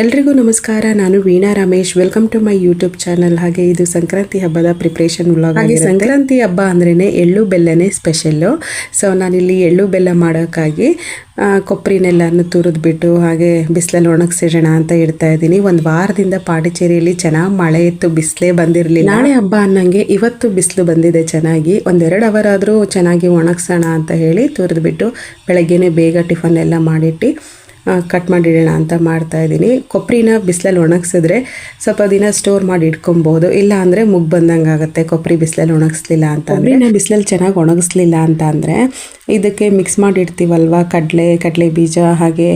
ಎಲ್ರಿಗೂ ನಮಸ್ಕಾರ. ನಾನು Veena Ramesh. Welcome to my YouTube channel. ಹಾಗೆ ಇದು ಸಂಕ್ರಾಂತಿ ಹಬ್ಬದ ಪ್ರಿಪ್ರೇಷನ್ ವ್ಲಾಗ್ ಆಗಿದೆ. ಸಂಕ್ರಾಂತಿ ಹಬ್ಬ ಅಂದ್ರೇ ಎಳ್ಳು ಬೆಲ್ಲನೇ ಸ್ಪೆಷಲ್ಲು. ಸೊ ನಾನಿಲ್ಲಿ ಎಳ್ಳು ಬೆಲ್ಲ ಮಾಡೋಕ್ಕಾಗಿ ಕೊಬ್ಬರಿನೆಲ್ಲನೂ ತುರಿದ್ಬಿಟ್ಟು ಹಾಗೆ ಬಿಸಿಲಲ್ಲಿ ಒಣಗಿಸಿಡೋಣ ಅಂತ ಇಡ್ತಾ ಇದ್ದೀನಿ. ಒಂದು ವಾರದಿಂದ ಪಾಂಡಿಚೇರಿಯಲ್ಲಿ ಚೆನ್ನಾಗಿ ಮಳೆ ಇತ್ತು, ಬಿಸಿಲೇ ಬಂದಿರಲಿಲ್ಲ. ನಾಳೆ ಹಬ್ಬ ಅನ್ನಂಗೆ ಇವತ್ತು ಬಿಸಿಲು ಬಂದಿದೆ ಚೆನ್ನಾಗಿ. 1-2 ಅವರ್ ಆದರೂ ಚೆನ್ನಾಗಿ ಒಣಗಿಸೋಣ ಅಂತ ಹೇಳಿ ತುರಿದ್ಬಿಟ್ಟು ಬೆಳಗ್ಗೆನೇ ಬೇಗ ಟಿಫನ್ ಎಲ್ಲ ಮಾಡಿಟ್ಟು ಕಟ್ ಮಾಡಿಡೋಣ ಅಂತ ಮಾಡ್ತಾ ಇದ್ದೀನಿ. ಕೊಬ್ಬರಿನ ಬಿಸಿಲಲ್ಲಿ ಒಣಗಿಸಿದ್ರೆ ಸ್ವಲ್ಪ ದಿನ ಸ್ಟೋರ್ ಮಾಡಿ ಇಟ್ಕೊಬೋದು. ಇಲ್ಲ ಅಂದರೆ ಮುಗ್ ಬಂದಂಗೆ ಆಗುತ್ತೆ ಕೊಬ್ಬರಿ ಬಿಸಿಲಲ್ಲಿ ಒಣಗಿಸ್ಲಿಲ್ಲ ಅಂತ. ಕೊಬ್ಬರಿನ ಬಿಸಿಲಲ್ಲಿ ಚೆನ್ನಾಗಿ ಒಣಗಿಸ್ಲಿಲ್ಲ ಅಂತ ಅಂದರೆ ಇದಕ್ಕೆ ಮಿಕ್ಸ್ ಮಾಡಿಡ್ತೀವಲ್ವ, ಕಡಲೆ ಬೀಜ ಹಾಗೆ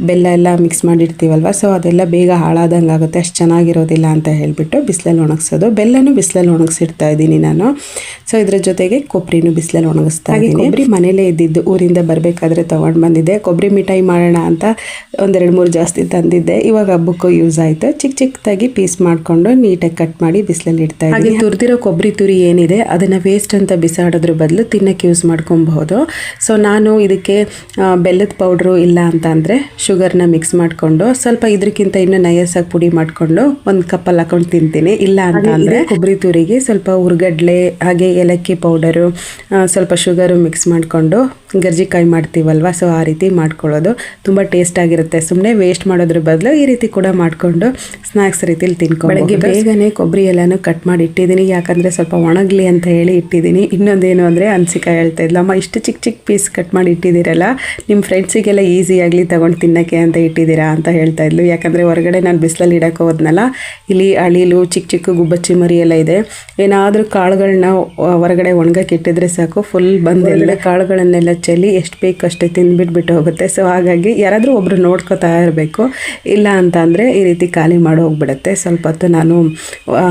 ಬೆಲ್ಲ ಎಲ್ಲ ಮಿಕ್ಸ್ ಮಾಡಿರ್ತೀವಲ್ವ, ಸೊ ಅದೆಲ್ಲ ಬೇಗ ಹಾಳಾದಂಗೆ ಆಗುತ್ತೆ, ಅಷ್ಟು ಚೆನ್ನಾಗಿರೋದಿಲ್ಲ ಅಂತ ಹೇಳಿಬಿಟ್ಟು ಬಿಸಿಲಲ್ಲಿ ಒಣಗಿಸೋದು. ಬೆಲ್ಲನೂ ಬಿಸಿಲಲ್ಲಿ ಒಣಗಿಸಿಡ್ತಾ ಇದ್ದೀನಿ ನಾನು. ಸೊ ಇದ್ರ ಜೊತೆಗೆ ಕೊಬ್ಬರಿನೂ ಬಿಸಿಲಲ್ಲಿ ಒಣಗಿಸ್ತಾ ಇದ್ದೀನಿ. ಕೊಬ್ಬರಿ ಮನೇಲೇ ಇದ್ದಿದ್ದು, ಊರಿಂದ ಬರಬೇಕಾದ್ರೆ ತೊಗೊಂಡು ಬಂದಿದ್ದೆ. ಕೊಬ್ಬರಿ ಮಿಠಾಯಿ ಮಾಡೋಣ ಅಂತ 1-2-3 ಜಾಸ್ತಿ ತಂದಿದ್ದೆ. ಇವಾಗ ಹಬ್ಬಕ್ಕೂ ಯೂಸ್ ಆಯಿತು. ಚಿಕ್ಕದಾಗಿ ಪೀಸ್ ಮಾಡಿಕೊಂಡು ನೀಟಾಗಿ ಕಟ್ ಮಾಡಿ ಬಿಸಿಲಲ್ಲಿ ಇಡ್ತಾ ಇದ್ದೀನಿ. ಹಾಗೆ ತುರಿದಿರೋ ಕೊಬ್ಬರಿ ತುರಿ ಏನಿದೆ ಅದನ್ನು ವೇಸ್ಟ್ ಅಂತ ಬಿಸಾಡೋದ್ರ ಬದಲು ತಿನ್ನಕ್ಕೆ ಯೂಸ್ ಮಾಡ್ಕೊಬಹುದು. ಸೊ ನಾನು ಇದಕ್ಕೆ ಬೆಲ್ಲದ ಪೌಡ್ರು ಇಲ್ಲ ಅಂತ ಅಂದರೆ ಶುಗರ್ನ ಮಿಕ್ಸ್ ಮಾಡಿಕೊಂಡು ಸ್ವಲ್ಪ ಇದಕ್ಕಿಂತ ಇನ್ನೂ ನಯಸ್ಸಾಗಿ ಪುಡಿ ಮಾಡಿಕೊಂಡು ಒಂದು ಕಪ್ಪಲ್ಲಿ ಹಾಕೊಂಡು ತಿಂತೀನಿ. ಇಲ್ಲ ಅಂತ ಅಂದರೆ ಕೊಬ್ಬರಿ ತುರಿಗೆ ಸ್ವಲ್ಪ ಹುರ್ಗಡ್ಲೆ ಹಾಗೆ ಏಲಕ್ಕಿ ಪೌಡರು ಸ್ವಲ್ಪ ಶುಗರು ಮಿಕ್ಸ್ ಮಾಡಿಕೊಂಡು ಗರ್ಜಿಕಾಯಿ ಮಾಡ್ತೀವಲ್ವ, ಸೊ ಆ ರೀತಿ ಮಾಡ್ಕೊಳ್ಳೋದು ತುಂಬ ಟೇಸ್ಟ್ ಆಗಿರುತ್ತೆ. ಸುಮ್ಮನೆ ವೇಸ್ಟ್ ಮಾಡೋದ್ರ ಬದಲು ಈ ರೀತಿ ಕೂಡ ಮಾಡಿಕೊಂಡು ಸ್ನ್ಯಾಕ್ಸ್ ರೀತಿಲಿ ತಿನ್ಕೊಂಡು ಬೆಳಗ್ಗೆ ಬೇಗನೆ ಕೊಬ್ಬರಿ ಎಲ್ಲನೂ ಕಟ್ ಮಾಡಿ ಇಟ್ಟಿದ್ದೀನಿ. ಯಾಕಂದರೆ ಸ್ವಲ್ಪ ಒಣಗಲಿ ಅಂತ ಹೇಳಿ ಇಟ್ಟಿದ್ದೀನಿ. ಇನ್ನೊಂದೇನು ಅಂದರೆ ಅನ್ಸಿಕಾ ಹೇಳ್ತಾ ಇದ್ಲು, ಅಮ್ಮ ಇಷ್ಟು ಚಿಕ್ಕ ಪೀಸ್ ಕಟ್ ಮಾಡಿ ಇಟ್ಟಿದ್ದೀರಲ್ಲ, ನಿಮ್ಮ ಫ್ರೆಂಡ್ಸಿಗೆಲ್ಲ ಈಸಿ ಆಗಲಿ ತಗೊಂಡು ತಿನ್ನೋಕ್ಕೆ ಅಂತ ಇಟ್ಟಿದ್ದೀರಾ ಅಂತ ಹೇಳ್ತಾ ಇದ್ಲು. ಯಾಕಂದರೆ ಹೊರಗಡೆ ನಾನು ಬಿಸಿಲಲ್ಲಿ ಇಡೋಕೆ ಹೋದ್ನಲ್ಲ, ಇಲ್ಲಿ ಅಳಿಲು ಚಿಕ್ಕ ಗುಬ್ಬಚ್ಚಿ ಮರಿ ಎಲ್ಲ ಇದೆ. ಏನಾದರೂ ಕಾಳುಗಳನ್ನ ಹೊರಗಡೆ ಒಣಗಕ್ಕೆ ಇಟ್ಟಿದ್ರೆ ಸಾಕು, ಫುಲ್ ಬಂದೆಲ್ಲ ಕಾಳುಗಳನ್ನೆಲ್ಲ ಚೆಲ್ಲಿ ಎಷ್ಟು ಬೇಕು ಅಷ್ಟೇ ತಿಂದ್ಬಿಟ್ಟು ಹೋಗುತ್ತೆ. ಸೊ ಹಾಗಾಗಿ ಯಾರಾದರೂ ಒಬ್ಬರು ನೋಡ್ಕೋತಾ ಇರಬೇಕು. ಇಲ್ಲ ಅಂತ ಅಂದರೆ ಈ ರೀತಿ ಖಾಲಿ ಮಾಡಿ ಹೋಗ್ಬಿಡುತ್ತೆ. ಸ್ವಲ್ಪ ಹೊತ್ತು ನಾನು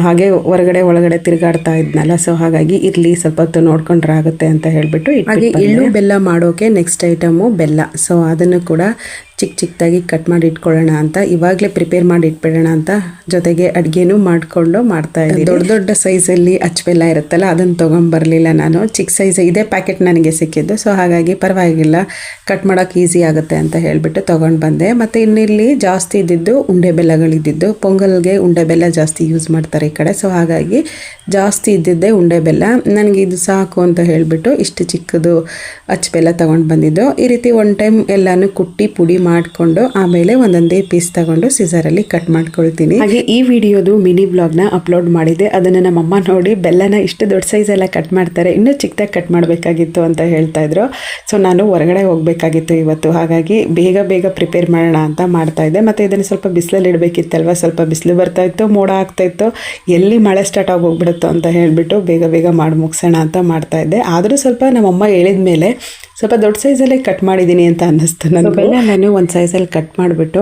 ಹಾಗೆ ಒಳಗಡೆ ತಿರುಗಾಡ್ತಾ ಇದ್ನಲ್ಲ, ಸೊ ಹಾಗಾಗಿ ಇರಲಿ ಸ್ವಲ್ಪ ಹೊತ್ತು ನೋಡ್ಕೊಂಡ್ರೆ ಆಗುತ್ತೆ ಅಂತ ಹೇಳಿಬಿಟ್ಟು. ಹಾಗೆ ಎಳ್ಳು ಬೆಲ್ಲ ಮಾಡೋಕೆ ನೆಕ್ಸ್ಟ್ ಐಟಮು ಬೆಲ್ಲ. ಸೊ ಅದನ್ನು ಕೂಡ ಚಿಕ್ಕದಾಗಿ ಕಟ್ ಮಾಡಿ ಇಟ್ಕೊಳ್ಳೋಣ ಅಂತ ಇವಾಗಲೇ ಪ್ರಿಪೇರ್ ಮಾಡಿ ಇಟ್ಬಿಡೋಣ ಅಂತ ಜೊತೆಗೆ ಅಡುಗೆನೂ ಮಾಡಿಕೊಂಡು ಮಾಡ್ತಾ ಇದ್ದೀನಿ. ದೊಡ್ಡ ಸೈಜಲ್ಲಿ ಬೆಲ್ಲ ಇರುತ್ತಲ್ಲ, ಅದನ್ನು ತೊಗೊಂಬರಲಿಲ್ಲ ನಾನು. ಚಿಕ್ಕ ಸೈಜ್ ಇದೇ ಪ್ಯಾಕೆಟ್ ನನಗೆ ಸಿಕ್ಕಿದ್ದು. ಸೊ ಹಾಗಾಗಿ ಪರವಾಗಿಲ್ಲ, ಕಟ್ ಮಾಡೋಕೆ ಈಸಿ ಆಗುತ್ತೆ ಅಂತ ಹೇಳಿಬಿಟ್ಟು ತೊಗೊಂಡು ಬಂದೆ. ಮತ್ತು ಇನ್ನಿಲ್ಲಿ ಜಾಸ್ತಿ ಇದ್ದಿದ್ದು ಉಂಡೆ ಬೆಲ್ಲಗಳಿದ್ದಿದ್ದು. ಪೊಂಗಲ್ಗೆ ಉಂಡೆ ಬೆಲ್ಲ ಜಾಸ್ತಿ ಯೂಸ್ ಮಾಡ್ತಾರೆ ಈ ಕಡೆ. ಸೊ ಹಾಗಾಗಿ ಜಾಸ್ತಿ ಇದ್ದಿದ್ದೆ ಉಂಡೆ ಬೆಲ್ಲ. ನನಗೆ ಇದು ಸಾಕು ಅಂತ ಹೇಳಿಬಿಟ್ಟು ಇಷ್ಟು ಚಿಕ್ಕದು ಬೆಲ್ಲ ತೊಗೊಂಡು ಬಂದಿದ್ದು. ಈ ರೀತಿ ಒನ್ ಟೈಮ್ ಎಲ್ಲನೂ ಕುಟ್ಟಿ ಪುಡಿ ಮಾಡಿಕೊಂಡು ಆಮೇಲೆ ಒಂದೊಂದೇ ಪೀಸ್ ತಗೊಂಡು ಸಿಸರಲ್ಲಿ ಕಟ್ ಮಾಡ್ಕೊಳ್ತೀನಿ. ಹಾಗೆ ಈ ವಿಡಿಯೋದು ಮಿನಿ ಬ್ಲಾಗ್ನ ಅಪ್ಲೋಡ್ ಮಾಡಿದೆ. ಅದನ್ನು ನಮ್ಮಮ್ಮ ನೋಡಿ ಬೆಲ್ಲನ ಇಷ್ಟು ದೊಡ್ಡ ಸೈಜೆಲ್ಲ ಕಟ್ ಮಾಡ್ತಾರೆ, ಇನ್ನೂ ಚಿಕ್ಕದಾಗಿ ಕಟ್ ಮಾಡಬೇಕಾಗಿತ್ತು ಅಂತ ಹೇಳ್ತಾ ಇದ್ರು. ಸೊ ನಾನು ಹೊರಗಡೆ ಹೋಗಬೇಕಾಗಿತ್ತು ಇವತ್ತು, ಹಾಗಾಗಿ ಬೇಗ ಪ್ರಿಪೇರ್ ಮಾಡೋಣ ಅಂತ ಮಾಡ್ತಾ ಇದ್ದೆ. ಮತ್ತು ಇದನ್ನು ಸ್ವಲ್ಪ ಬಿಸಿಲಲ್ಲಿ ಇಡಬೇಕಿತ್ತಲ್ವ, ಸ್ವಲ್ಪ ಬಿಸಿಲು ಬರ್ತಾಯಿತ್ತು, ಮೋಡ ಆಗ್ತಾಯಿತ್ತು, ಎಲ್ಲಿ ಮಳೆ ಸ್ಟಾರ್ಟ್ ಆಗಿ ಹೋಗ್ಬಿಡುತ್ತೋ ಅಂತ ಹೇಳಿಬಿಟ್ಟು ಬೇಗ ಮಾಡಿ ಮುಗಿಸೋಣ ಅಂತ ಮಾಡ್ತಾ ಇದ್ದೆ. ಆದರೂ ಸ್ವಲ್ಪ ನಮ್ಮಮ್ಮ ಹೇಳಿದ ಮೇಲೆ ಸ್ವಲ್ಪ ದೊಡ್ಡ ಸೈಜಲ್ಲೇ ಕಟ್ ಮಾಡಿದ್ದೀನಿ ಅಂತ ಅನ್ನಿಸ್ತು ನನಗೆ. ಬೆಲ್ಲ ನಾನು ಒಂದು ಸೈಜಲ್ಲಿ ಕಟ್ ಮಾಡಿಬಿಟ್ಟು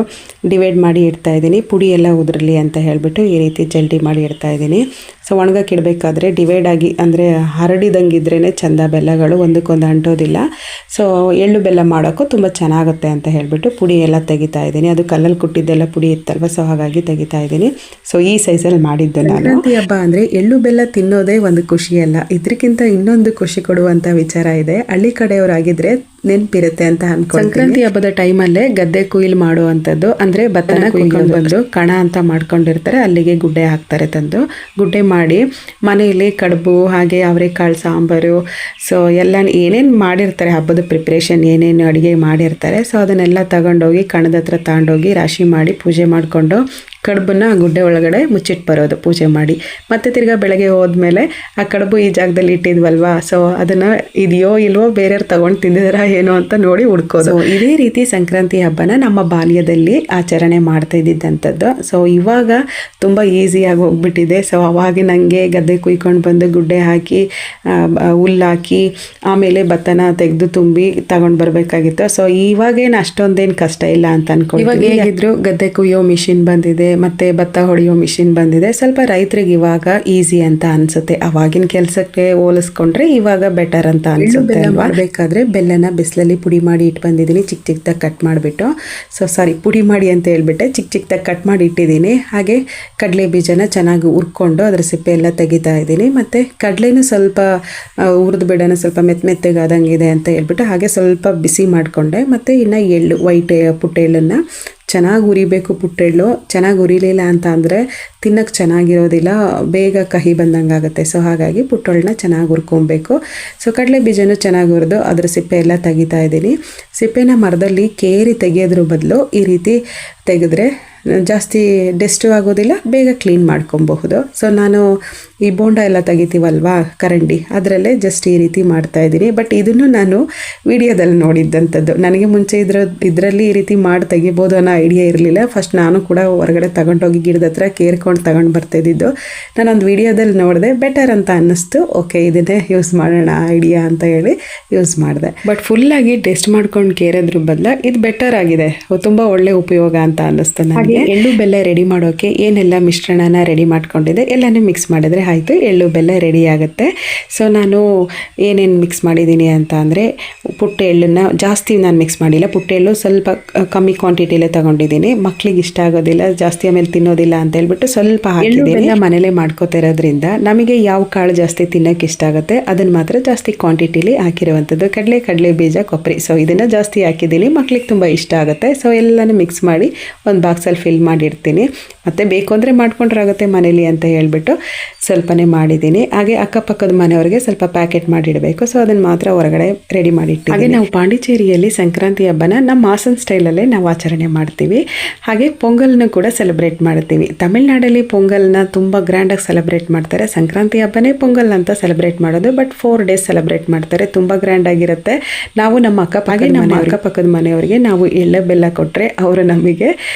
ಡಿವೈಡ್ ಮಾಡಿ ಇಡ್ತಾ ಇದ್ದೀನಿ, ಪುಡಿ ಎಲ್ಲ ಉದುರಲಿ ಅಂತ ಹೇಳಿಬಿಟ್ಟು ಈ ರೀತಿ ಜಲ್ದಿ ಮಾಡಿ ಇಡ್ತಾ ಇದ್ದೀನಿ. ಸೊ ಒಣಗಕ್ಕೆ ಇಡಬೇಕಾದ್ರೆ ಡಿವೈಡ್ ಆಗಿ ಅಂದರೆ ಹರಡಿದಂಗಿದ್ರೇ ಚೆಂದ, ಬೆಲ್ಲಗಳು ಒಂದಕ್ಕೊಂದು ಅಂಟೋದಿಲ್ಲ. ಸೊ ಎಳ್ಳು ಬೆಲ್ಲ ಮಾಡೋಕ್ಕೂ ತುಂಬ ಚೆನ್ನಾಗುತ್ತೆ ಅಂತ ಹೇಳಿಬಿಟ್ಟು ಪುಡಿ ಎಲ್ಲ ತೆಗಿತಾ ಇದ್ದೀನಿ. ಅದು ಕಲ್ಲಲ್ಲಿ ಕುಟ್ಟಿದ್ದೆಲ್ಲ ಪುಡಿ ಇತ್ತಲ್ವ, ಸೊ ಹಾಗಾಗಿ ತೆಗಿತಾ ಇದ್ದೀನಿ. ಸೊ ಈ ಸೈಜಲ್ಲಿ ಮಾಡಿದ್ದು ನಾನು. ಸಂಕ್ರಾಂತಿ ಹಬ್ಬ ಅಂದರೆ ಎಳ್ಳು ಬೆಲ್ಲ ತಿನ್ನೋದೇ ಒಂದು ಖುಷಿಯಲ್ಲ, ಇದಕ್ಕಿಂತ ಇನ್ನೊಂದು ಖುಷಿ ಕೊಡುವಂಥ ವಿಚಾರ ಇದೆ. ಹಳ್ಳಿ ಕಡೆಯವರಾಗಿದ್ದರೆ ನೆನಪಿರುತ್ತೆ ಅಂತ ಅನ್ಕೊಂಡು ಸಂಕ್ರಾಂತಿ ಹಬ್ಬದ ಟೈಮಲ್ಲೇ ಗದ್ದೆ ಕುಯ್ಲು ಮಾಡುವಂಥದ್ದು. ಅಂದರೆ ಭತ್ತನ ಕುಯ್ಕೊಂಡು ಬಂದು ಕಣ ಅಂತ ಮಾಡ್ಕೊಂಡಿರ್ತಾರೆ, ಅಲ್ಲಿಗೆ ಗುಡ್ಡೆ ಹಾಕ್ತಾರೆ. ತಂದು ಗುಡ್ಡೆ ಮಾಡಿ ಮನೆಯಲ್ಲಿ ಕಡುಬು ಹಾಗೆ ಅವರೆಕಾಳು ಸಾಂಬಾರು, ಸೊ ಎಲ್ಲ ಏನೇನು ಮಾಡಿರ್ತಾರೆ ಹಬ್ಬದ ಪ್ರಿಪ್ರೇಷನ್ ಏನೇನು ಅಡುಗೆ ಮಾಡಿರ್ತಾರೆ, ಸೊ ಅದನ್ನೆಲ್ಲ ತಗೊಂಡೋಗಿ ಕಣದ ಹತ್ರ ತಗೊಂಡೋಗಿ ರಾಶಿ ಮಾಡಿ ಪೂಜೆ ಮಾಡಿಕೊಂಡು ಕಡುಬನ್ನ ಗುಡ್ಡೆ ಒಳಗಡೆ ಮುಚ್ಚಿಟ್ಟು ಬರೋದು ಪೂಜೆ ಮಾಡಿ. ಮತ್ತೆ ತಿರ್ಗಾ ಬೆಳಗ್ಗೆ ಹೋದ್ಮೇಲೆ ಆ ಕಡುಬು ಈ ಜಾಗದಲ್ಲಿ ಇಟ್ಟಿದ್ವಲ್ವಾ, ಸೊ ಅದನ್ನು ಇದೆಯೋ ಇಲ್ವೋ ಬೇರೆಯವ್ರು ತಗೊಂಡು ತಿಂದಿದಾರ ಏನೋ ಅಂತ ನೋಡಿ ಹುಡ್ಕೋದು. ಇದೇ ರೀತಿ ಸಂಕ್ರಾಂತಿ ಹಬ್ಬನ ನಮ್ಮ ಬಾಲ್ಯದಲ್ಲಿ ಆಚರಣೆ ಮಾಡ್ತಾ ಇದ್ದಿದ್ದಂಥದ್ದು. ಸೊ ಇವಾಗ ತುಂಬ ಈಸಿಯಾಗಿ ಹೋಗ್ಬಿಟ್ಟಿದೆ. ಸೊ ಅವಾಗ ನನಗೆ ಗದ್ದೆ ಕುಯ್ಕೊಂಡು ಬಂದು ಗುಡ್ಡೆ ಹಾಕಿ ಹುಲ್ಲಾಕಿ ಆಮೇಲೆ ಭತ್ತನ ತೆಗೆದು ತುಂಬಿ ತಗೊಂಡು ಬರಬೇಕಾಗಿತ್ತು. ಸೊ ಇವಾಗೇನು ಅಷ್ಟೊಂದೇನು ಕಷ್ಟ ಇಲ್ಲ ಅಂತ ಅನ್ಕೊಂಡು. ಇವಾಗ ಹೇಗಿದ್ರು ಗದ್ದೆ ಕುಯ್ಯೋ ಮಿಷಿನ್ ಬಂದಿದೆ, ಮತ್ತು ಭತ್ತ ಹೊಡೆಯೋ ಮಿಷಿನ್ ಬಂದಿದೆ. ಸ್ವಲ್ಪ ರೈತರಿಗೆ ಇವಾಗ ಈಸಿ ಅಂತ ಅನಿಸುತ್ತೆ. ಅವಾಗಿನ ಕೆಲಸಕ್ಕೆ ಹೋಲಿಸ್ಕೊಂಡ್ರೆ ಇವಾಗ ಬೆಟರ್ ಅಂತ ಅನಿಸುತ್ತೆ. ಮಾಡಬೇಕಾದ್ರೆ ಬೆಲ್ಲನ ಬಿಸಿಲಲ್ಲಿ ಪುಡಿ ಮಾಡಿ ಇಟ್ಟು ಬಂದಿದ್ದೀನಿ, ಚಿಕ್ಕ ಚಿಕ್ಕದಾಗಿ ಕಟ್ ಮಾಡಿಬಿಟ್ಟು. ಪುಡಿ ಮಾಡಿ ಅಂತ ಹೇಳ್ಬಿಟ್ಟೆ, ಚಿಕ್ಕ ಚಿಕ್ಕದಾಗಿ ಕಟ್ ಮಾಡಿ ಇಟ್ಟಿದ್ದೀನಿ. ಹಾಗೆ ಕಡಲೆ ಬೀಜನ ಚೆನ್ನಾಗಿ ಹುರ್ಕೊಂಡು ಅದರ ಸಿಪ್ಪೆ ಎಲ್ಲ ತೆಗಿತಾ ಇದ್ದೀನಿ. ಮತ್ತು ಕಡಲೆನೂ ಸ್ವಲ್ಪ ಹುರಿದು ಬಿಡೋಣ, ಸ್ವಲ್ಪ ಮೆತ್ತಗಾದಂಗಿದೆ ಅಂತ ಹೇಳ್ಬಿಟ್ಟು ಹಾಗೆ ಸ್ವಲ್ಪ ಬಿಸಿ ಮಾಡಿಕೊಂಡೆ. ಮತ್ತು ಇನ್ನು ಎಳ್ಳು, ವೈಟ್ ಪುಟ್ಟೆಳ್ಳನ್ನು ಚೆನ್ನಾಗಿ ಹುರಿಬೇಕು. ಪುಟ್ಟೆಳ್ಳು ಚೆನ್ನಾಗಿ ಹುರಿಲಿಲ್ಲ ಅಂತ ಅಂದರೆ ತಿನ್ನೋಕ್ಕೆ ಚೆನ್ನಾಗಿರೋದಿಲ್ಲ, ಬೇಗ ಕಹಿ ಬಂದಂಗೆ ಆಗುತ್ತೆ. ಸೊ ಹಾಗಾಗಿ ಪುಟ್ಟೆಳ್ಳನ್ನ ಚೆನ್ನಾಗಿ ಹುರ್ಕೊಬೇಕು. ಸೊ ಕಡಲೆ ಬೀಜನೂ ಚೆನ್ನಾಗಿ ಹುರಿದು ಅದರ ಸಿಪ್ಪೆ ಎಲ್ಲ ತೆಗಿತಾ ಇದ್ದೀನಿ. ಸಿಪ್ಪೆನ ಮರದಲ್ಲಿ ಕೇರಿ ತೆಗೆಯೋದ್ರ ಬದಲು ಈ ರೀತಿ ತೆಗೆದ್ರೆ ಜಾಸ್ತಿ ಡೆಸ್ಟು ಆಗೋದಿಲ್ಲ, ಬೇಗ ಕ್ಲೀನ್ ಮಾಡ್ಕೊಬಹುದು. ಸೊ ನಾನು ಈ ಬೋಂಡ ಎಲ್ಲ ತೆಗಿತೀವಲ್ವಾ ಕರಂಡಿ, ಅದರಲ್ಲೇ ಜಸ್ಟ್ ಈ ರೀತಿ ಮಾಡ್ತಾಯಿದ್ದೀನಿ. ಬಟ್ ಇದನ್ನು ನಾನು ವಿಡಿಯೋದಲ್ಲಿ ನೋಡಿದ್ದಂಥದ್ದು. ನನಗೆ ಮುಂಚೆ ಇದರಲ್ಲಿ ಈ ರೀತಿ ಮಾಡಿ ತೆಗಿಬೋದು ಅನ್ನೋ ಐಡಿಯಾ ಇರಲಿಲ್ಲ. ಫಸ್ಟ್ ನಾನು ಕೂಡ ಹೊರಗಡೆ ತಗೊಂಡೋಗಿ ಗಿಡದ ಹತ್ರ ಕೇರ್ಕೊಂಡು ತಗೊಂಡು ಬರ್ತಾಯಿದ್ದು. ನಾನೊಂದು ವಿಡಿಯೋದಲ್ಲಿ ನೋಡಿದೆ, ಬೆಟರ್ ಅಂತ ಅನ್ನಿಸ್ತು. ಓಕೆ, ಇದನ್ನೇ ಯೂಸ್ ಮಾಡೋಣ ಐಡಿಯಾ ಅಂತ ಹೇಳಿ ಯೂಸ್ ಮಾಡಿದೆ. ಬಟ್ ಫುಲ್ಲಾಗಿ ಟೆಸ್ಟ್ ಮಾಡ್ಕೊಂಡು ಕೇರೋದ್ರ ಬದಲು ಇದು ಬೆಟರ್ ಆಗಿದೆ, ತುಂಬ ಒಳ್ಳೆ ಉಪಯೋಗ ಅಂತ ಅನ್ನಿಸ್ತು ನನಗೆ. ಎಳ್ಳು ಬೆಲ್ಲ ರೆಡಿ ಮಾಡೋಕ್ಕೆ ಏನೆಲ್ಲ ಮಿಶ್ರಣನ ರೆಡಿ ಮಾಡ್ಕೊಂಡಿದೆ ಎಲ್ಲನೂ ಮಿಕ್ಸ್ ಮಾಡಿದ್ರೆ ಆಯಿತು, ಎಳ್ಳು ಬೆಲ್ಲ ರೆಡಿ ಆಗುತ್ತೆ. ಸೊ ನಾನು ಏನೇನು ಮಿಕ್ಸ್ ಮಾಡಿದ್ದೀನಿ ಅಂತ ಅಂದರೆ, ಪುಟ್ಟ ಎಳ್ಳನ್ನು ಜಾಸ್ತಿ ನಾನು ಮಿಕ್ಸ್ ಮಾಡಿಲ್ಲ. ಪುಟ್ಟ ಎಳ್ಳು ಸ್ವಲ್ಪ ಕಮ್ಮಿ ಕ್ವಾಂಟಿಟಿಲೇ ತೊಗೊಂಡಿದ್ದೀನಿ. ಮಕ್ಳಿಗೆ ಇಷ್ಟ ಆಗೋದಿಲ್ಲ, ಜಾಸ್ತಿ ಆಮೇಲೆ ತಿನ್ನೋದಿಲ್ಲ ಅಂತ ಹೇಳ್ಬಿಟ್ಟು ಸ್ವಲ್ಪ ಹಾಕಿದ್ದೀನಿ. ಮನೇಲೇ ಮಾಡ್ಕೋತಿರೋದ್ರಿಂದ ನಮಗೆ ಯಾವ ಕಾಳು ಜಾಸ್ತಿ ತಿನ್ನೋಕ್ಕೆ ಇಷ್ಟ ಆಗುತ್ತೆ ಅದನ್ನು ಮಾತ್ರ ಜಾಸ್ತಿ ಕ್ವಾಂಟಿಟಿಲಿ ಹಾಕಿರುವಂಥದ್ದು. ಕಡಲೆ ಬೀಜ, ಕೊಬ್ಬರಿ, ಸೊ ಇದನ್ನು ಜಾಸ್ತಿ ಹಾಕಿದ್ದೀನಿ. ಮಕ್ಳಿಗೆ ತುಂಬ ಇಷ್ಟ ಆಗುತ್ತೆ. ಸೊ ಎಲ್ಲನೂ ಮಿಕ್ಸ್ ಮಾಡಿ ಒಂದು ಬಾಕ್ಸಲ್ಲಿ ಫಿಲ್ ಮಾಡಿರ್ತೀನಿ. ಮತ್ತು ಬೇಕು ಅಂದರೆ ಮಾಡ್ಕೊಂಡ್ರಾಗುತ್ತೆ ಮನೇಲಿ ಅಂತ ಹೇಳ್ಬಿಟ್ಟು ಸ್ವಲ್ಪನೇ ಮಾಡಿದ್ದೀನಿ. ಹಾಗೆ ಅಕ್ಕಪಕ್ಕದ ಮನೆಯವ್ರಿಗೆ ಸ್ವಲ್ಪ ಪ್ಯಾಕೆಟ್ ಮಾಡಿಡಬೇಕು. ಸೊ ಅದನ್ನು ಮಾತ್ರ ಹೊರಗಡೆ ರೆಡಿ ಮಾಡಿಟ್ಟು. ಹಾಗೆ ನಾವು ಪಾಂಡಿಚೇರಿಯಲ್ಲಿ ಸಂಕ್ರಾಂತಿ ಹಬ್ಬನ ನಮ್ಮ ಹಾಸನ್ ಸ್ಟೈಲಲ್ಲೇ ನಾವು ಆಚರಣೆ ಮಾಡ್ತೀವಿ. ಹಾಗೆ ಪೊಂಗಲ್ನ ಕೂಡ ಸೆಲೆಬ್ರೇಟ್ ಮಾಡ್ತೀವಿ. ತಮಿಳ್ನಾಡಲ್ಲಿ ಪೊಂಗಲ್ನ ತುಂಬ ಗ್ರ್ಯಾಂಡಾಗಿ ಸೆಲೆಬ್ರೇಟ್ ಮಾಡ್ತಾರೆ. ಸಂಕ್ರಾಂತಿ ಹಬ್ಬನೇ ಪೊಂಗಲ್ ಅಂತ ಸೆಲೆಬ್ರೇಟ್ ಮಾಡೋದು. ಬಟ್ 4 days ಸೆಲೆಬ್ರೇಟ್ ಮಾಡ್ತಾರೆ, ತುಂಬ ಗ್ರ್ಯಾಂಡಾಗಿರುತ್ತೆ. ನಾವು ನಮ್ಮ ಅಕ್ಕಪಕ್ಕದ ಮನೆಯವರಿಗೆ ನಾವು ಎಳ್ಳು ಬೆಲ್ಲ ಕೊಟ್ಟರೆ ಅವರು ನಮಗೆ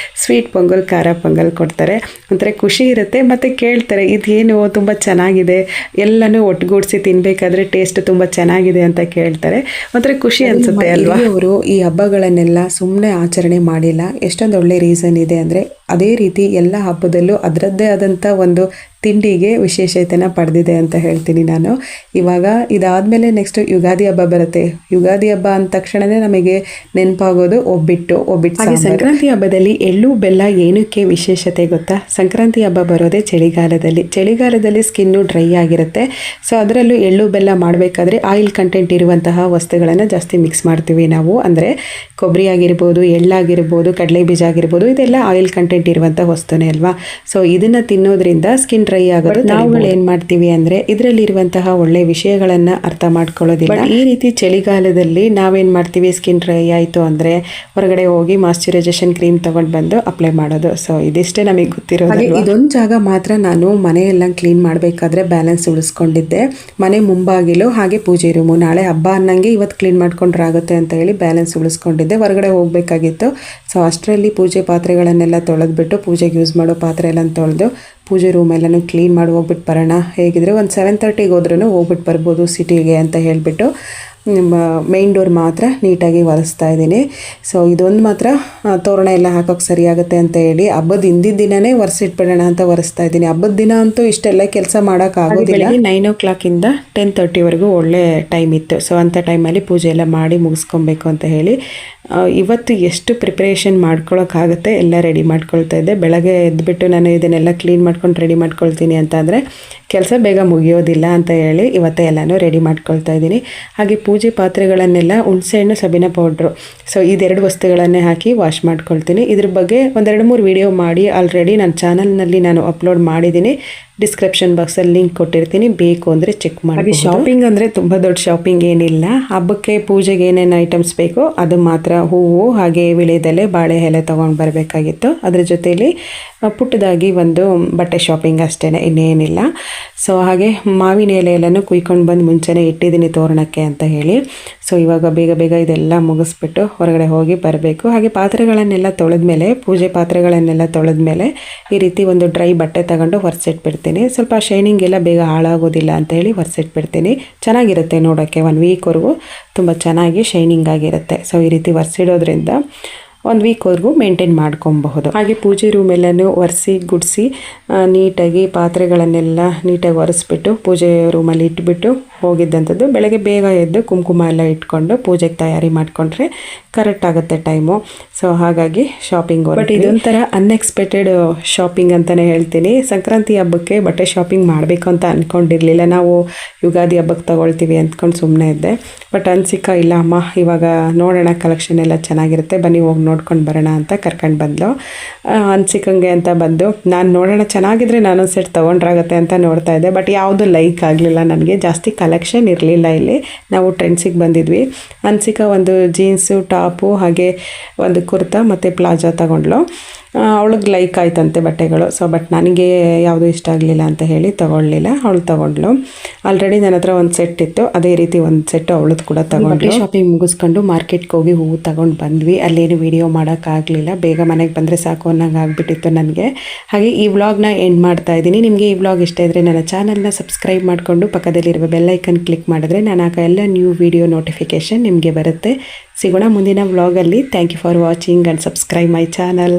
ಸ್ವೀಟ್ ಪೊಂಗಲ್, ಖಾರ ಪೊಂಗಲ್ ಕೊಡ್ತಾರೆ. ಒಂಥರ ಖುಷಿ ಇರುತ್ತೆ. ಮತ್ತು ಕೇಳ್ತಾರೆ, ಇದೇನು ತುಂಬ ಚೆನ್ನಾಗಿದೆ, ಎಲ್ಲನೂ ಒಟ್ಟುಗೂಡಿಸಿ ತಿನ್ನಬೇಕಾದ್ರೆ ಟೇಸ್ಟ್ ತುಂಬ ಚೆನ್ನಾಗಿದೆ ಅಂತ ಕೇಳ್ತಾರೆ. ಒಂಥರ ಖುಷಿ ಅನಿಸುತ್ತೆ ಅಲ್ವಾ. ಅವರು ಈ ಹಬ್ಬಗಳನ್ನೆಲ್ಲ ಸುಮ್ಮನೆ ಆಚರಣೆ ಮಾಡಿಲ್ಲ, ಎಷ್ಟೊಂದು ಒಳ್ಳೆ ರೀಸನ್ ಇದೆ ಅಂದರೆ ಅದೇ ರೀತಿ ಎಲ್ಲ ಹಬ್ಬದಲ್ಲೂ ಅದರದ್ದೇ ಆದಂಥ ಒಂದು ತಿಂಡಿಗೆ ವಿಶೇಷತೆನ ಪಡೆದಿದೆ ಅಂತ ಹೇಳ್ತೀನಿ ನಾನು. ಇವಾಗ ಇದಾದಮೇಲೆ ನೆಕ್ಸ್ಟ್ ಯುಗಾದಿ ಹಬ್ಬ ಬರುತ್ತೆ. ಯುಗಾದಿ ಹಬ್ಬ ಅಂದ ತಕ್ಷಣವೇ ನಮಗೆ ನೆನಪಾಗೋದು ಒಬ್ಬಿಟ್ಟು ಸಾಂಬಾರು. ಸಂಕ್ರಾಂತಿ ಹಬ್ಬದಲ್ಲಿ ಎಳ್ಳು ಬೆಲ್ಲ ಏನಕ್ಕೆ ವಿಶೇಷತೆ ಗೊತ್ತಾ? ಸಂಕ್ರಾಂತಿ ಹಬ್ಬ ಬರೋದೇ ಚಳಿಗಾಲದಲ್ಲಿ ಸ್ಕಿನ್ನು ಡ್ರೈ ಆಗಿರುತ್ತೆ. ಸೊ ಅದರಲ್ಲೂ ಎಳ್ಳು ಬೆಲ್ಲ ಮಾಡಬೇಕಾದ್ರೆ ಆಯಿಲ್ ಕಂಟೆಂಟ್ ಇರುವಂತಹ ವಸ್ತುಗಳನ್ನು ಜಾಸ್ತಿ ಮಿಕ್ಸ್ ಮಾಡ್ತೀವಿ ನಾವು. ಅಂದರೆ ಕೊಬ್ಬರಿ ಆಗಿರ್ಬೋದು, ಎಳ್ಳಾಗಿರ್ಬೋದು, ಕಡಲೆ ಬೀಜ ಆಗಿರ್ಬೋದು, ಇದೆಲ್ಲ ಆಯಿಲ್ ಕಂಟೆಂಟ್ ಇರುವಂಥ ವಸ್ತುನೇ ಅಲ್ವಾ. ಸೊ ಇದನ್ನು ತಿನ್ನೋದ್ರಿಂದ ಸ್ಕಿನ್ ಡ್ರೈ ಆಗೋದು. ನಾವುಗಳು ಏನು ಮಾಡ್ತೀವಿ ಅಂದರೆ ಇದರಲ್ಲಿರುವಂತಹ ಒಳ್ಳೆ ವಿಷಯಗಳನ್ನು ಅರ್ಥ ಮಾಡ್ಕೊಳ್ಳೋದಿಲ್ಲ. ಈ ರೀತಿ ಚಳಿಗಾಲದಲ್ಲಿ ನಾವೇನು ಮಾಡ್ತೀವಿ, ಸ್ಕಿನ್ ಡ್ರೈ ಆಯಿತು ಅಂದರೆ ಹೊರಗಡೆ ಹೋಗಿ ಮಾಯ್ಶ್ಚರೈಸೇಷನ್ ಕ್ರೀಮ್ ತೊಗೊಂಡು ಬಂದು ಅಪ್ಲೈ ಮಾಡೋದು. ಸೊ ಇದಿಷ್ಟೇ ನಮಗೆ ಗೊತ್ತಿರೋದು. ಇದೊಂದು ಜಾಗ ಮಾತ್ರ ನಾನು ಮನೆಯೆಲ್ಲ ಕ್ಲೀನ್ ಮಾಡಬೇಕಾದ್ರೆ ಬ್ಯಾಲೆನ್ಸ್ ಉಳಿಸ್ಕೊಂಡಿದ್ದೆ. ಮನೆ ಮುಂಬಾಗಿಲು ಹಾಗೆ ಪೂಜೆ ರೂಮು. ನಾಳೆ ಹಬ್ಬ ಅನ್ನಂಗೆ ಇವತ್ತು ಕ್ಲೀನ್ ಮಾಡ್ಕೊಂಡ್ರಾಗುತ್ತೆ ಅಂತ ಹೇಳಿ ಬ್ಯಾಲೆನ್ಸ್ ಉಳಿಸ್ಕೊಂಡಿದ್ದೆ. ಹೊರಗಡೆ ಹೋಗಬೇಕಾಗಿತ್ತು. ಸೊ ಅಷ್ಟರಲ್ಲಿ ಪೂಜೆ ಪಾತ್ರೆಗಳನ್ನೆಲ್ಲ ತೊಳೆದ್ಬಿಟ್ಟು, ಪೂಜೆಗೆ ಯೂಸ್ ಮಾಡೋ ಪಾತ್ರೆ ಎಲ್ಲ ತೊಳೆದು ಪೂಜೆ ರೂಮ್ ಎಲ್ಲನೂ ಕ್ಲೀನ್ ಮಾಡಿ ಹೋಗ್ಬಿಟ್ಟು ಬರೋಣ. ಹೇಗಿದ್ರೆ ಒಂದು 7:30 ಹೋದ್ರೂ ಹೋಗ್ಬಿಟ್ಟು ಬರ್ಬೋದು ಸಿಟಿಗೆ ಅಂತ ಹೇಳಿಬಿಟ್ಟು ಮೇನ್ ಡೋರ್ ಮಾತ್ರ ನೀಟಾಗಿ ಒರೆಸ್ತಾ ಇದ್ದೀನಿ. ಸೊ ಇದೊಂದು ಮಾತ್ರ ತೋರಣ ಎಲ್ಲ ಹಾಕೋಕ್ಕೆ ಸರಿಯಾಗುತ್ತೆ ಅಂತ ಹೇಳಿ ಹಬ್ಬದ ಹಿಂದಿನ ದಿನವೇ ಒರೆಸಿಟ್ಬಿಡೋಣ ಅಂತ ಒರೆಸ್ತಾ ಇದ್ದೀನಿ. ಹಬ್ಬದ ದಿನ ಅಂತೂ ಇಷ್ಟೆಲ್ಲ ಕೆಲಸ ಮಾಡೋಕ್ಕಾಗೋದಿಲ್ಲ. 9 o'clock-ಇಂದ 10:30 ಒಳ್ಳೆ ಟೈಮ್ ಇತ್ತು. ಸೊ ಅಂಥ ಟೈಮಲ್ಲಿ ಪೂಜೆ ಎಲ್ಲ ಮಾಡಿ ಮುಗಿಸ್ಕೊಬೇಕು ಅಂತ ಹೇಳಿ ಇವತ್ತು ಎಷ್ಟು ಪ್ರಿಪ್ರೇಷನ್ ಮಾಡ್ಕೊಳ್ಳೋಕ್ಕಾಗುತ್ತೆ ಎಲ್ಲ ರೆಡಿ ಮಾಡ್ಕೊಳ್ತಾ ಇದ್ದೆ. ಬೆಳಗ್ಗೆ ಎದ್ದುಬಿಟ್ಟು ನಾನು ಇದನ್ನೆಲ್ಲ ಕ್ಲೀನ್ ಮಾಡ್ಕೊಂಡು ರೆಡಿ ಮಾಡ್ಕೊಳ್ತೀನಿ ಅಂತ ಅಂದರೆ ಕೆಲಸ ಬೇಗ ಮುಗಿಯೋದಿಲ್ಲ ಅಂತ ಹೇಳಿ ಇವತ್ತೇ ಎಲ್ಲನೂ ರೆಡಿ ಮಾಡ್ಕೊಳ್ತಾ ಇದ್ದೀನಿ. ಹಾಗೆ ಪೂಜೆ ಪಾತ್ರೆಗಳನ್ನೆಲ್ಲ ಹುಣಸೆಹಣ್ಣು, ಸಬೀನ ಪೌಡ್ರು, ಸೊ ಇದೆರಡು ವಸ್ತುಗಳನ್ನೇ ಹಾಕಿ ವಾಶ್ ಮಾಡ್ಕೊಳ್ತೀನಿ. ಇದ್ರ ಬಗ್ಗೆ 1-2-3 ವಿಡಿಯೋ ಮಾಡಿ ಆಲ್ರೆಡಿ ನನ್ನ ಚಾನಲ್ನಲ್ಲಿ ನಾನು ಅಪ್ಲೋಡ್ ಮಾಡಿದ್ದೀನಿ. ಡಿಸ್ಕ್ರಿಪ್ಷನ್ ಬಾಕ್ಸಲ್ಲಿ ಲಿಂಕ್ ಕೊಟ್ಟಿರ್ತೀನಿ, ಬೇಕು ಅಂದರೆ ಚೆಕ್ ಮಾಡಿ. ಹಾಗೆ ಶಾಪಿಂಗ್ ಅಂದರೆ ತುಂಬ ದೊಡ್ಡ ಶಾಪಿಂಗ್ ಏನಿಲ್ಲ. ಹಬ್ಬಕ್ಕೆ ಪೂಜೆಗೆ ಏನೇನು ಐಟಮ್ಸ್ ಬೇಕೋ ಅದು ಮಾತ್ರ, ಹೂವು ಹಾಗೆ ವಿಳೆದೆಲೆ, ಬಾಳೆ ಎಲೆ ತೊಗೊಂಡು ಬರಬೇಕಾಗಿತ್ತು. ಅದ್ರ ಜೊತೆಯಲ್ಲಿ ಪುಟ್ಟದಾಗಿ ಒಂದು ಬಟ್ಟೆ ಶಾಪಿಂಗ್ ಅಷ್ಟೇ, ಇನ್ನೇನಿಲ್ಲ. ಸೊ ಹಾಗೆ ಮಾವಿನ ಎಲೆ ಎಲ್ಲನೂ ಕುಯ್ಕೊಂಡು ಬಂದು ಮುಂಚೆನೇ ಇಟ್ಟಿದ್ದೀನಿ ತೋರಣಕ್ಕೆ ಅಂತ ಹೇಳಿ. ಸೊ ಇವಾಗ ಬೇಗ ಇದೆಲ್ಲ ಮುಗಿಸ್ಬಿಟ್ಟು ಹೊರಗಡೆ ಹೋಗಿ ಬರಬೇಕು. ಹಾಗೆ ಪಾತ್ರೆಗಳನ್ನೆಲ್ಲ ತೊಳೆದ್ಮೇಲೆ, ಪೂಜೆ ಪಾತ್ರೆಗಳನ್ನೆಲ್ಲ ತೊಳೆದ್ಮೇಲೆ ಈ ರೀತಿ ಒಂದು ಡ್ರೈ ಬಟ್ಟೆ ತಗೊಂಡು ಒರೆಸಿಟ್ಬಿಡ್ತೀನಿ. ಸ್ವಲ್ಪ ಶೈನಿಂಗ್ ಎಲ್ಲ ಬೇಗ ಹಾಳಾಗೋದಿಲ್ಲ ಅಂತ ಹೇಳಿ ಒರೆಸಿಟ್ಬಿಡ್ತೀನಿ. ಚೆನ್ನಾಗಿರುತ್ತೆ ನೋಡೋಕ್ಕೆ, 1 ವೀಕ್ವರೆಗೂ ತುಂಬ ಚೆನ್ನಾಗಿ ಶೈನಿಂಗ್ ಆಗಿರುತ್ತೆ. ಸೊ ಈ ರೀತಿ ಒರೆಸಿಡೋದ್ರಿಂದ 1 ವೀಕ್ವರೆಗೂ ಮೇಂಟೈನ್ ಮಾಡ್ಕೊಬಹುದು. ಹಾಗೆ ಪೂಜೆ ರೂಮ್ ಎಲ್ಲನೂ ಒರೆಸಿ ಗುಡಿಸಿ ನೀಟಾಗಿ ಪಾತ್ರೆಗಳನ್ನೆಲ್ಲ ನೀಟಾಗಿ ಒರೆಸ್ಬಿಟ್ಟು ಪೂಜೆ ರೂಮಲ್ಲಿ ಇಟ್ಬಿಟ್ಟು ಹೋಗಿದ್ದಂಥದ್ದು. ಬೆಳಗ್ಗೆ ಬೇಗ ಎದ್ದು ಕುಂಕುಮ ಎಲ್ಲ ಇಟ್ಕೊಂಡು ಪೂಜೆಗೆ ತಯಾರಿ ಮಾಡಿಕೊಂಡ್ರೆ ಕರೆಕ್ಟ್ ಆಗುತ್ತೆ ಟೈಮು. ಸೊ ಹಾಗಾಗಿ ಶಾಪಿಂಗ್. ಬಟ್ ಇದೊಂಥರ ಅನ್ಎಕ್ಸ್ಪೆಕ್ಟೆಡ್ ಶಾಪಿಂಗ್ ಅಂತಲೇ ಹೇಳ್ತೀನಿ. ಸಂಕ್ರಾಂತಿ ಹಬ್ಬಕ್ಕೆ ಬಟ್ಟೆ ಶಾಪಿಂಗ್ ಮಾಡಬೇಕು ಅಂತ ಅಂದ್ಕೊಂಡಿರಲಿಲ್ಲ. ನಾವು ಯುಗಾದಿ ಹಬ್ಬಕ್ಕೆ ತೊಗೊಳ್ತೀವಿ ಅಂದ್ಕೊಂಡು ಸುಮ್ಮನೆ ಇದ್ದೆ. ಬಟ್ ಅನ್ಸಿಕ ಇಲ್ಲ ಅಮ್ಮ ಇವಾಗ ನೋಡೋಣ, ಕಲೆಕ್ಷನ್ ಎಲ್ಲ ಚೆನ್ನಾಗಿರುತ್ತೆ, ಬನ್ನಿ ಹೋಗಿ ನೋಡ್ಕೊಂಡು ಬರೋಣ ಅಂತ ಕರ್ಕೊಂಡು ಬಂದಳು. ಅನ್ಸಿಕಂಗೆ ಅಂತ ಬಂದು ನಾನು ನೋಡೋಣ ಚೆನ್ನಾಗಿದ್ರೆ ನಾನೊಂದು ಸೆಟ್ ತೊಗೊಂಡ್ರಾಗತ್ತೆ ಅಂತ ನೋಡ್ತಾ ಇದ್ದೆ. ಬಟ್ ಯಾವುದು ಲೈಕ್ ಆಗಲಿಲ್ಲ ನನಗೆ. ಜಾಸ್ತಿ ಕಲೆಕ್ಷನ್ ಇರಲಿಲ್ಲ ಇಲ್ಲಿ. ನಾವು ಟ್ರೆಂಡ್ಸಿಗೆ ಬಂದಿದ್ವಿ. ಅನ್ಸಿಕ ಒಂದು ಜೀನ್ಸು ಟಾಪು ಹಾಗೆ ಒಂದು ಕುರ್ತಾ ಮತ್ತು ಪ್ಲಾಜಾ ತಗೊಂಡ್ಳು. ಅವಳಿಗೆ ಲೈಕ್ ಆಯ್ತಂತೆ ಬಟ್ಟೆಗಳು. ಸೊ ಬಟ್ ನನಗೆ ಯಾವುದು ಇಷ್ಟ ಆಗಲಿಲ್ಲ ಅಂತ ಹೇಳಿ ತೊಗೊಳ್ಲಿಲ್ಲ. ಅವಳು ತೊಗೊಂಡ್ಳು. ಆಲ್ರೆಡಿ ನನ್ನ ಹತ್ರ ಒಂದು ಸೆಟ್ ಇತ್ತು, ಅದೇ ರೀತಿ ಒಂದು ಸೆಟ್ ಅವಳದು ಕೂಡ ತಗೊಂಡ್ಳು. ಶಾಪಿಂಗ್ ಮುಗಿಸ್ಕೊಂಡು ಮಾರ್ಕೆಟ್ಗೆ ಹೋಗಿ ಹೂವು ತಗೊಂಡು ಬಂದ್ವಿ. ಅಲ್ಲೇನು ವಿಡಿಯೋ ಮಾಡೋಕ್ಕಾಗಲಿಲ್ಲ, ಬೇಗ ಮನೆಗೆ ಬಂದರೆ ಸಾಕು ಅನ್ನೋಂಗೆ ಆಗಿಬಿಟ್ಟಿತ್ತು ನನಗೆ. ಹಾಗೆ ಈ ವ್ಲಾಗ್ನ ಎಂಡ್ ಮಾಡ್ತಾ ಇದ್ದೀನಿ. ನಿಮಗೆ ಈ ವ್ಲಾಗ್ ಇಷ್ಟ ಇದ್ದರೆ ನನ್ನ ಚಾನಲ್ನ ಸಬ್ಸ್ಕ್ರೈಬ್ ಮಾಡಿಕೊಂಡು ಪಕ್ಕದಲ್ಲಿರುವ ಬೆಲ್ ಐಕನ್ ಕ್ಲಿಕ್ ಮಾಡಿದ್ರೆ ನಾನು ಆಗ ಎಲ್ಲ ನ್ಯೂ ವಿಡಿಯೋ ನೋಟಿಫಿಕೇಷನ್ ನಿಮಗೆ ಬರುತ್ತೆ. ಸಿಗೋಣ ಮುಂದಿನ ವ್ಲಾಗಲ್ಲಿ. Thank you for watching and subscribe my channel.